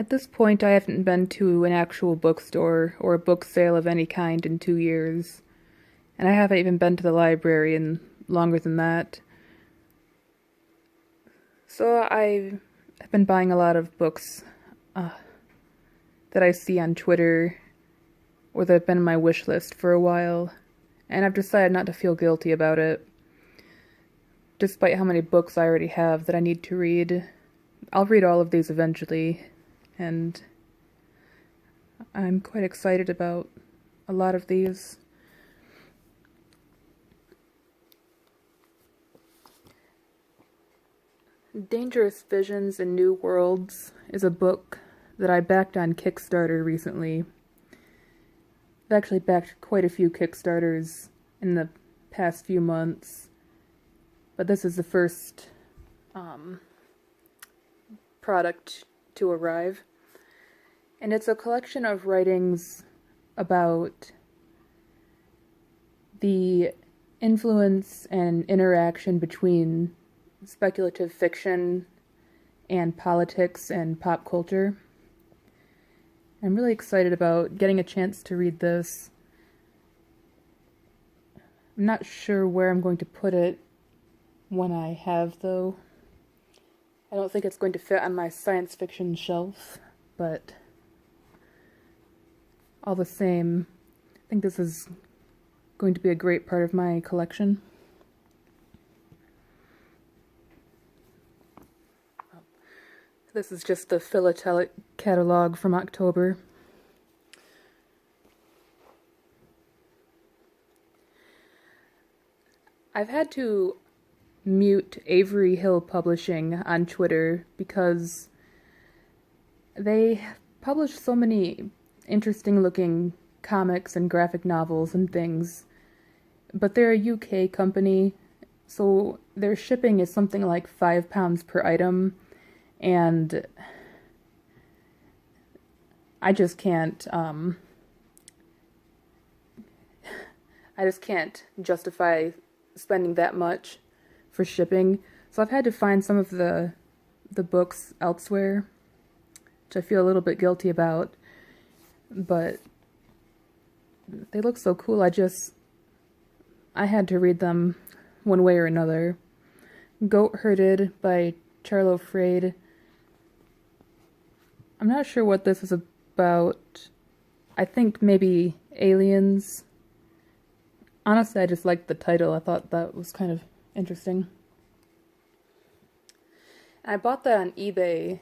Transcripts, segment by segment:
At this point, I haven't been to an actual bookstore or a book sale of any kind in 2 years, and I haven't even been to the library in longer than that. So I have been buying a lot of books uh, that I see on Twitter or that have been on my wish list for a while, and I've decided not to feel guilty about it. Despite how many books I already have that I need to read, I'll read all of these eventually, and I'm quite excited about a lot of these. Dangerous Visions and New Worlds is a book that I backed on Kickstarter recently. I've actually backed quite a few Kickstarters in the past few months, but this is the first product to arrive. And it's a collection of writings about the influence and interaction between speculative fiction and politics and pop culture. I'm really excited about getting a chance to read this. I'm not sure where I'm going to put it when I have, though. I don't think it's going to fit on my science fiction shelf, but all the same, I think this is going to be a great part of my collection. This is just the philatelic catalog from October. I've had to mute Avery Hill Publishing on Twitter because they publish so many interesting looking comics and graphic novels and things, but they're a UK company, so their shipping is something like £5 per item, and I just can't justify spending that much for shipping. So I've had to find some of the books elsewhere, which I feel a little bit guilty about, but they look so cool. I had to read them one way or another. Goat Herded by Charlo Freyd. I'm not sure what this is about. I think maybe aliens. Honestly, I just liked the title. I thought that was kind of interesting. I bought that on eBay,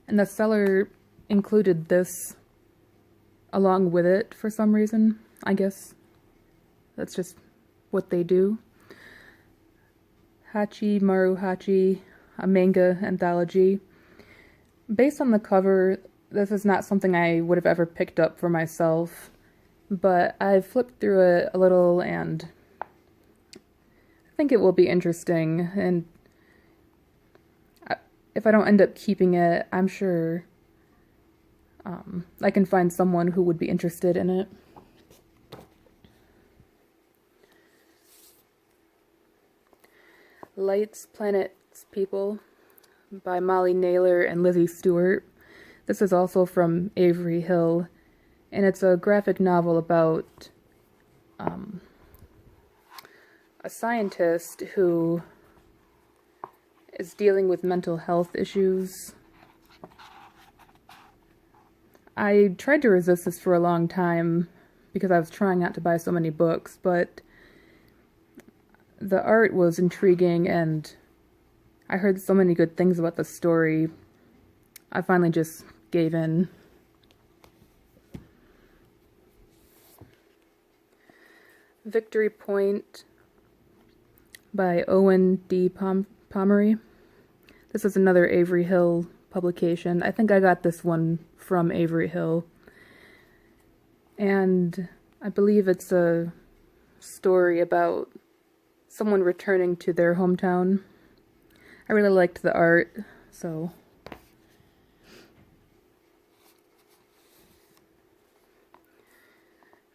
and the seller included this along with it for some reason. I guess that's just what they do. Hachi Maru Hachi, a manga anthology. Based on the cover, this is not something I would have ever picked up for myself, but I've flipped through it a little and I think it will be interesting, and if I don't end up keeping it, I'm sure I can find someone who would be interested in it. Lights, Planets, People by Molly Naylor and Lizzie Stewart. This is also from Avery Hill, and it's a graphic novel about a scientist who is dealing with mental health issues. I tried to resist this for a long time because I was trying not to buy so many books, but the art was intriguing and I heard so many good things about the story, I finally just gave in. Victory Point by Owen D. Pomeroy. This is another Avery Hill publication. I think I got this one from Avery Hill. And I believe it's a story about someone returning to their hometown. I really liked the art, so.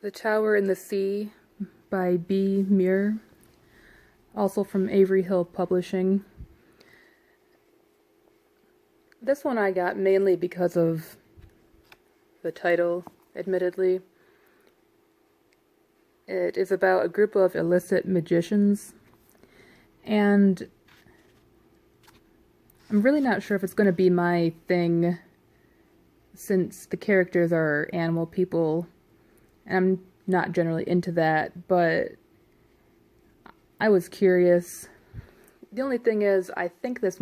The Tower in the Sea by B. Muir, also from Avery Hill Publishing. This one I got mainly because of the title, admittedly. It is about a group of illicit magicians, and I'm really not sure if it's going to be my thing, since the characters are animal people, and I'm not generally into that, but I was curious. The only thing is, I think it's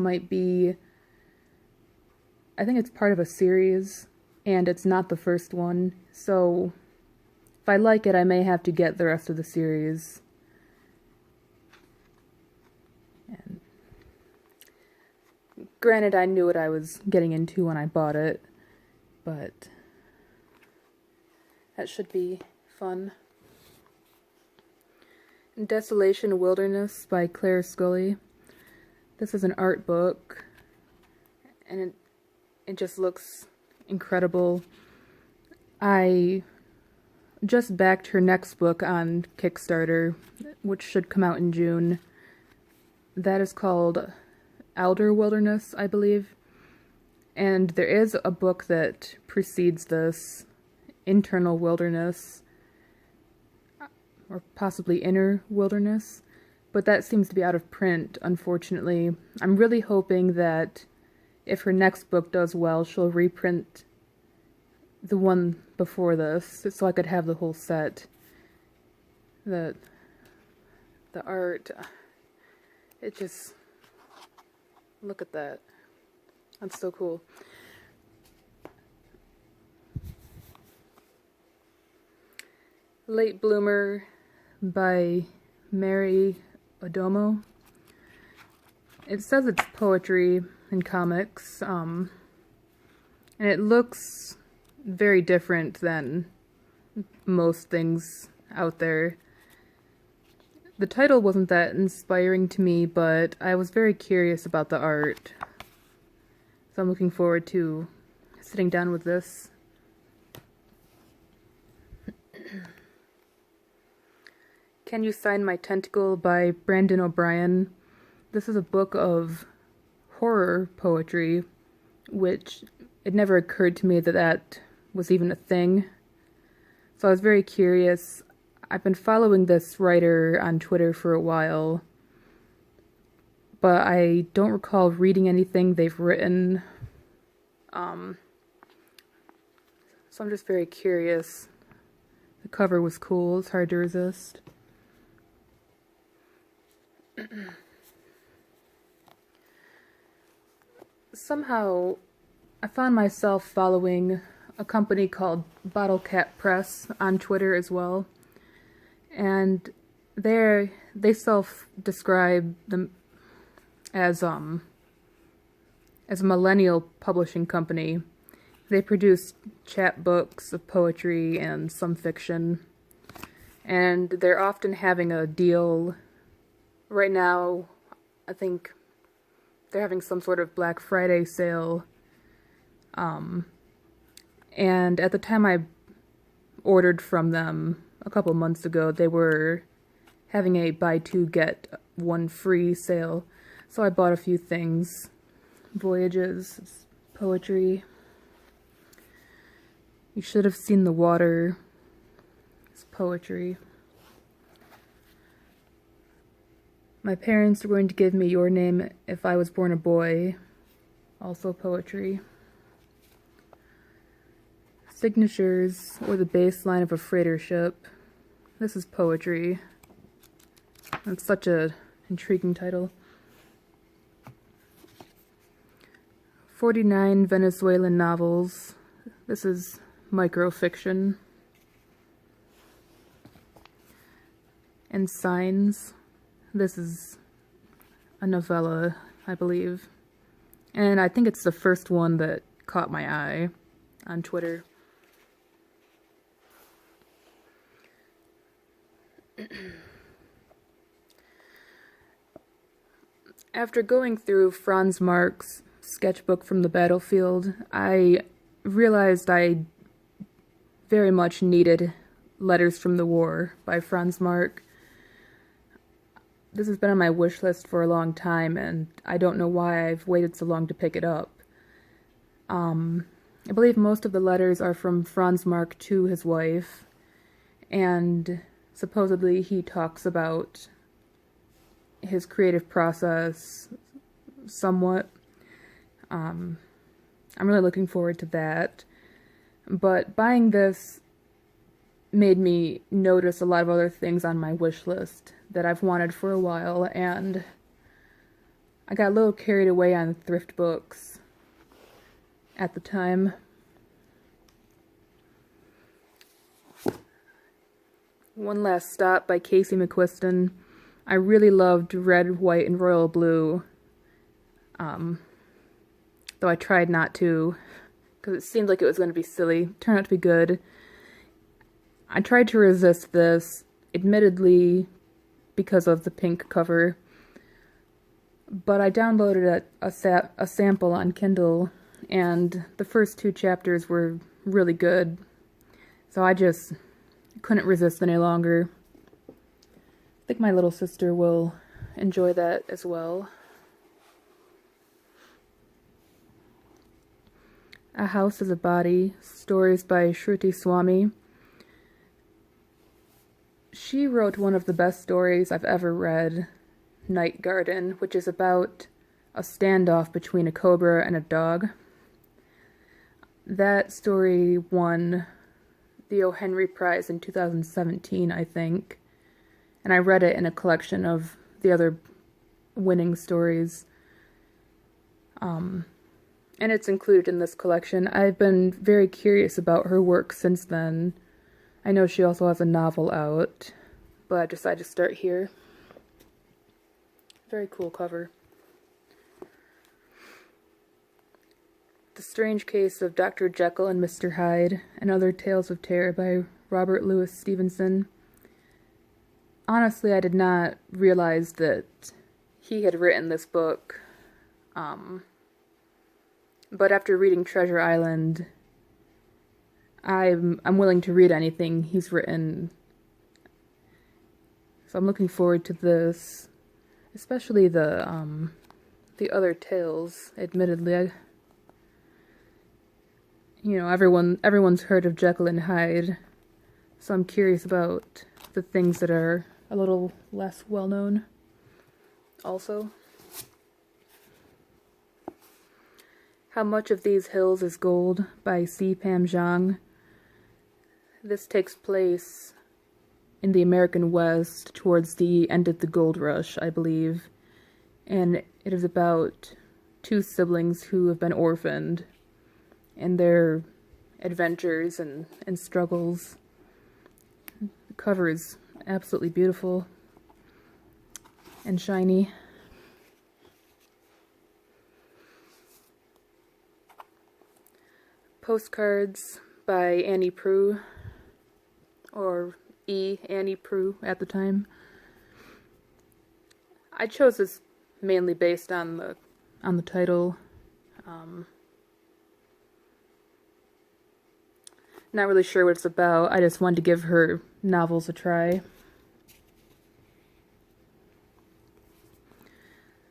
part of a series, and it's not the first one, so if I like it, I may have to get the rest of the series. And granted, I knew what I was getting into when I bought it, but that should be fun. Desolation Wilderness by Claire Scully. This is an art book, and it just looks incredible. I just backed her next book on Kickstarter, which should come out in June. That is called Outer Wilderness, I believe. And there is a book that precedes this, Internal Wilderness, or possibly Inner Wilderness, but that seems to be out of print, unfortunately. I'm really hoping that if her next book does well, she'll reprint the one before this, so I could have the whole set. The art, it just, look at that. That's so cool. Late Bloomer by Mary Odomo. It says it's poetry and comics, and it looks very different than most things out there. The title wasn't that inspiring to me, but I was very curious about the art. So I'm looking forward to sitting down with this. Can You Sign My Tentacle by Brandon O'Brien. This is a book of horror poetry, which it never occurred to me that that was even a thing. So I was very curious. I've been following this writer on Twitter for a while, but I don't recall reading anything they've written. So I'm just very curious. The cover was cool. It's hard to resist. Somehow, I found myself following a company called Bottle Cap Press on Twitter as well, and they self-describe them as a millennial publishing company. They produce chapbooks of poetry and some fiction, and they're often having a deal. Right now, I think they're having some sort of Black Friday sale. And at the time I ordered from them a couple months ago, they were having a buy two get one free sale. So I bought a few things. Voyages, poetry. You Should Have Seen the Water. It's poetry. My parents were going to give me your name if I was born a boy. Also poetry. Signatures, or the baseline of a freighter ship. This is poetry. That's such an intriguing title. 49 Venezuelan novels. This is microfiction. And Signs. This is a novella, I believe. And I think it's the first one that caught my eye on Twitter. After going through Franz Marc's sketchbook from the battlefield, I realized I very much needed Letters from the War by Franz Marc. This has been on my wish list for a long time, and I don't know why I've waited so long to pick it up. I believe most of the letters are from Franz Marc to his wife, and supposedly he talks about his creative process somewhat. I'm really looking forward to that. But buying this made me notice a lot of other things on my wish list that I've wanted for a while, and I got a little carried away on thrift books at the time. One Last Stop by Casey McQuiston. I really loved Red, White, and Royal Blue, though I tried not to, because it seemed like it was going to be silly. It turned out to be good. I tried to resist this, admittedly because of the pink cover, but I downloaded a sample on Kindle, and the first 2 chapters were really good, so I just couldn't resist any longer. I think my little sister will enjoy that as well. A House is a Body, stories by Shruti Swami. She wrote one of the best stories I've ever read, Night Garden, which is about a standoff between a cobra and a dog. That story won the O. Henry Prize in 2017, I think, and I read it in a collection of the other winning stories. And it's included in this collection. I've been very curious about her work since then. I know she also has a novel out, but I decided to start here. Very cool cover. The Strange Case of Dr. Jekyll and Mr. Hyde, and Other Tales of Terror by Robert Louis Stevenson. Honestly, I did not realize that he had written this book. But after reading Treasure Island, I'm willing to read anything he's written. So I'm looking forward to this, especially the other tales. Admittedly, everyone's heard of Jekyll and Hyde, so I'm curious about the things that are a little less well known. Also, How Much of These Hills is Gold by C. Pam Zhang. This takes place in the American West towards the end of the gold rush, I believe. And it is about 2 siblings who have been orphaned and their adventures and struggles. The cover is absolutely beautiful and shiny. Postcards by Annie Proulx, or E. Annie Proulx at the time. I chose this mainly based on the title. Not really sure what it's about. I just wanted to give her novels a try.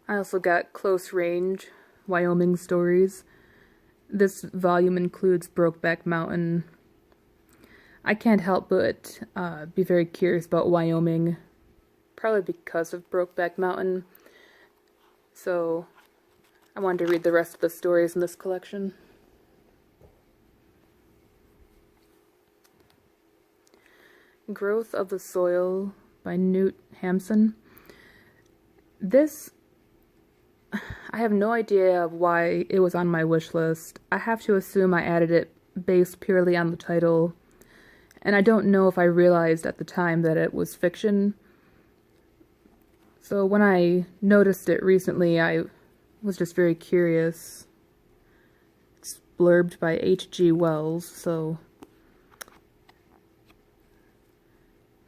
I also got Close Range, Wyoming Stories. This volume includes Brokeback Mountain. I can't help but be very curious about Wyoming, probably because of Brokeback Mountain. So I wanted to read the rest of the stories in this collection. Growth of the Soil by Newt Hampson. This, I have no idea why it was on my wish list. I have to assume I added it based purely on the title, and I don't know if I realized at the time that it was fiction. So when I noticed it recently, I was just very curious. It's blurbed by H.G. Wells, so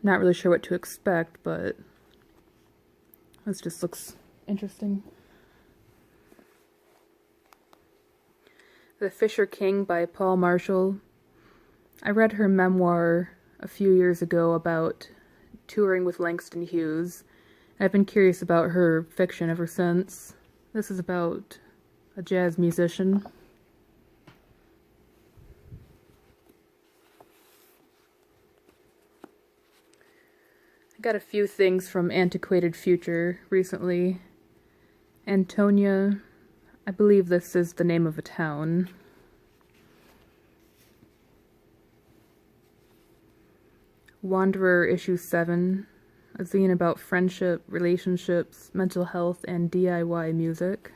not really sure what to expect, but this just looks interesting. The Fisher King by Paul Marshall. I read her memoir a few years ago about touring with Langston Hughes. I've been curious about her fiction ever since. This is about a jazz musician. Got a few things from Antiquated Future recently. Antonia, I believe this is the name of a town. Wanderer issue 7, a zine about friendship, relationships, mental health, and DIY music.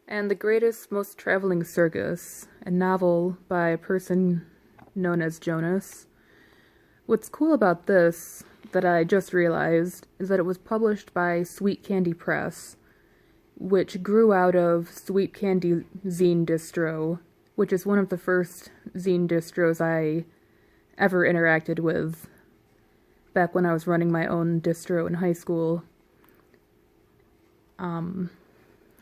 And The Greatest, Most Traveling Circus, a novel by a person known as Jonas. What's cool about this, that I just realized, is that it was published by Sweet Candy Press, which grew out of Sweet Candy Zine Distro, which is one of the first zine distros I ever interacted with back when I was running my own distro in high school. I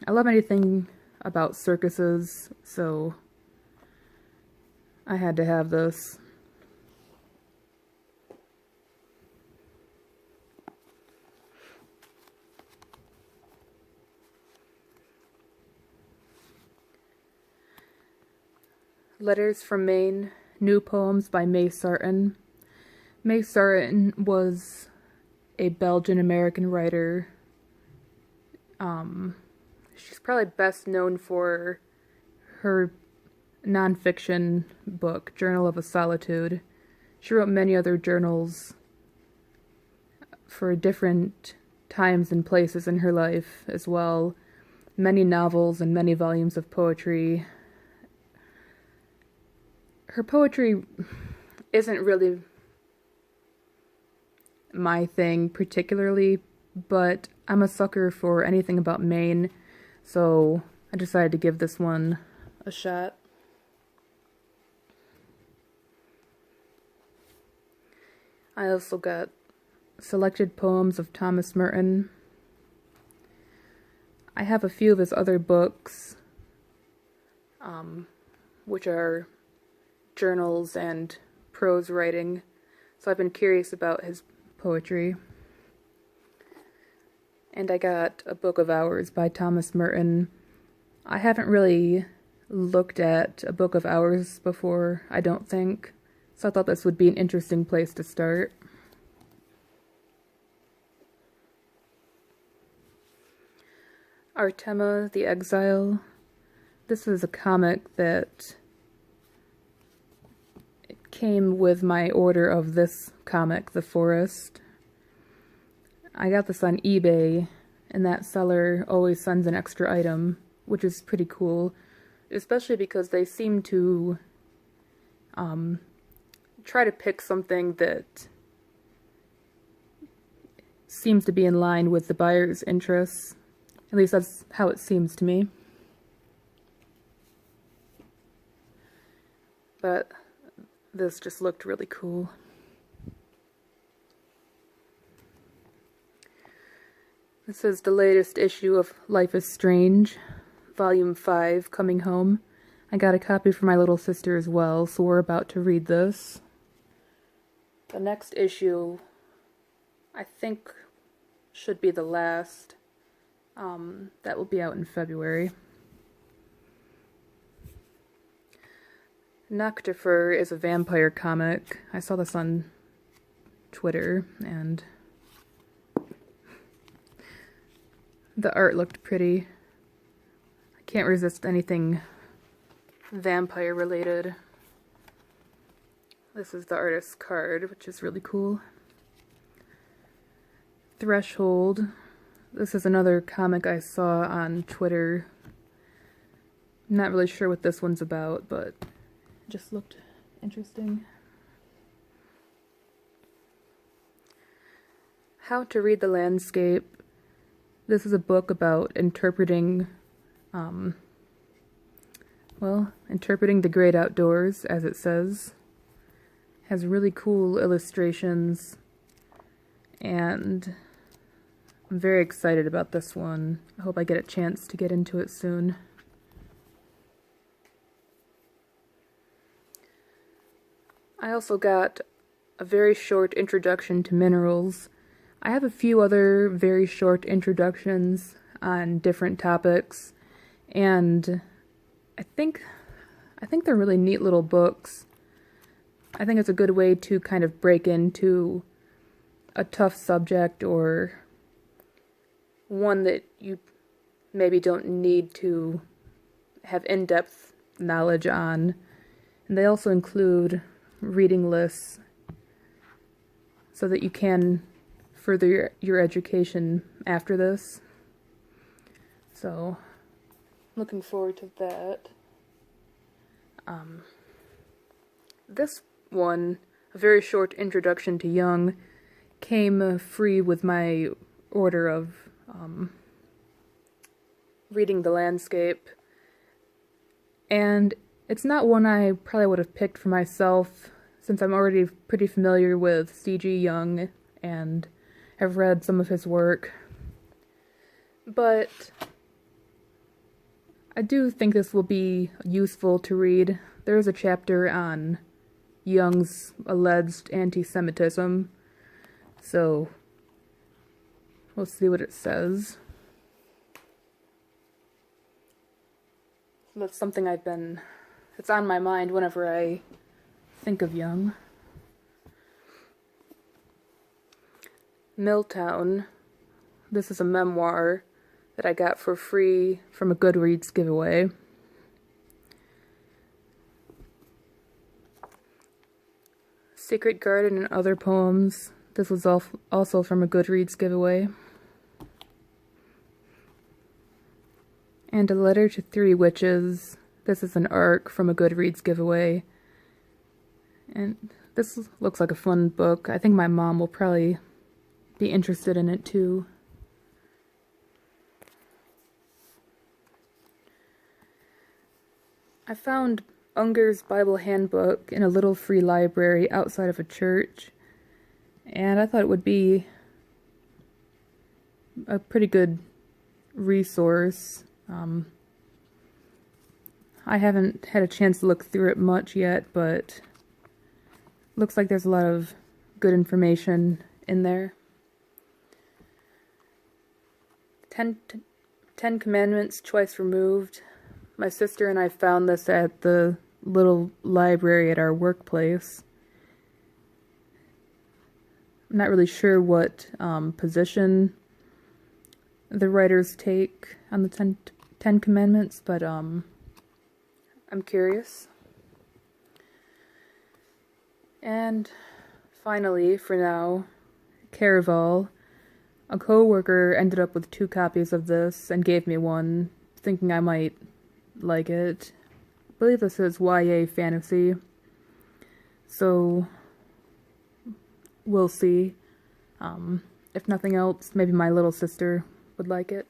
love anything about circuses, so I had to have this. Letters from Maine, New Poems by May Sarton. May Sarton was a Belgian-American writer. She's probably best known for her nonfiction book, Journal of a Solitude. She wrote many other journals for different times and places in her life as well. Many novels and many volumes of poetry. Her poetry isn't really my thing particularly, but I'm a sucker for anything about Maine, so I decided to give this one a shot. I also got selected poems of Thomas Merton. I have a few of his other books, which are journals and prose writing, so I've been curious about his poetry. And I got a book of hours by Thomas Merton. I haven't really looked at a book of hours before, I don't think, so I thought this would be an interesting place to start. Artema the Exile. This is a comic that came with my order of this comic, The Forest. I got this on eBay, and that seller always sends an extra item, which is pretty cool, especially because they seem to try to pick something that seems to be in line with the buyer's interests. At least that's how it seems to me. But this just looked really cool. This is the latest issue of Life is Strange, Volume 5, coming home. I got a copy for my little sister as well, so we're about to read this. The next issue, I think, should be the last. That will be out in February. Noctifer is a vampire comic. I saw this on Twitter, and the art looked pretty. I can't resist anything vampire related. This is the artist's card, which is really cool. Threshold. This is another comic I saw on Twitter. I'm not really sure what this one's about, but it just looked interesting. How to Read the Landscape. This is a book about interpreting, interpreting the great outdoors, as it says. Has really cool illustrations, and I'm very excited about this one. I hope I get a chance to get into it soon. I also got a very short introduction to minerals. I have a few other very short introductions on different topics, and I think they're really neat little books. I think it's a good way to kind of break into a tough subject or one that you maybe don't need to have in-depth knowledge on. And they also include reading lists so that you can further your education after this. So, looking forward to that. This one, a very short introduction to Jung, came free with my order of reading the landscape. And it's not one I probably would have picked for myself, since I'm already pretty familiar with C.G. Jung and have read some of his work. But I do think this will be useful to read. There is a chapter on Jung's alleged anti-Semitism, so we'll see what it says. That's something it's on my mind whenever I think of Jung. Milltown. This is a memoir that I got for free from a Goodreads giveaway. Secret Garden and Other Poems. This was also from a Goodreads giveaway. And A Letter to Three Witches. This is an ARC from a Goodreads giveaway. And this looks like a fun book. I think my mom will probably be interested in it too. I found Unger's Bible Handbook in a little free library outside of a church, and I thought it would be a pretty good resource. I haven't had a chance to look through it much yet, but looks like there's a lot of good information in there. Ten Commandments Twice Removed. My sister and I found this at the little library at our workplace. I'm not really sure what position the writers take on the Ten Commandments, but I'm curious. And finally, for now, Caraval. A co-worker ended up with 2 copies of this and gave me one, thinking I might like it. I believe this is YA fantasy, so we'll see. If nothing else, maybe my little sister would like it.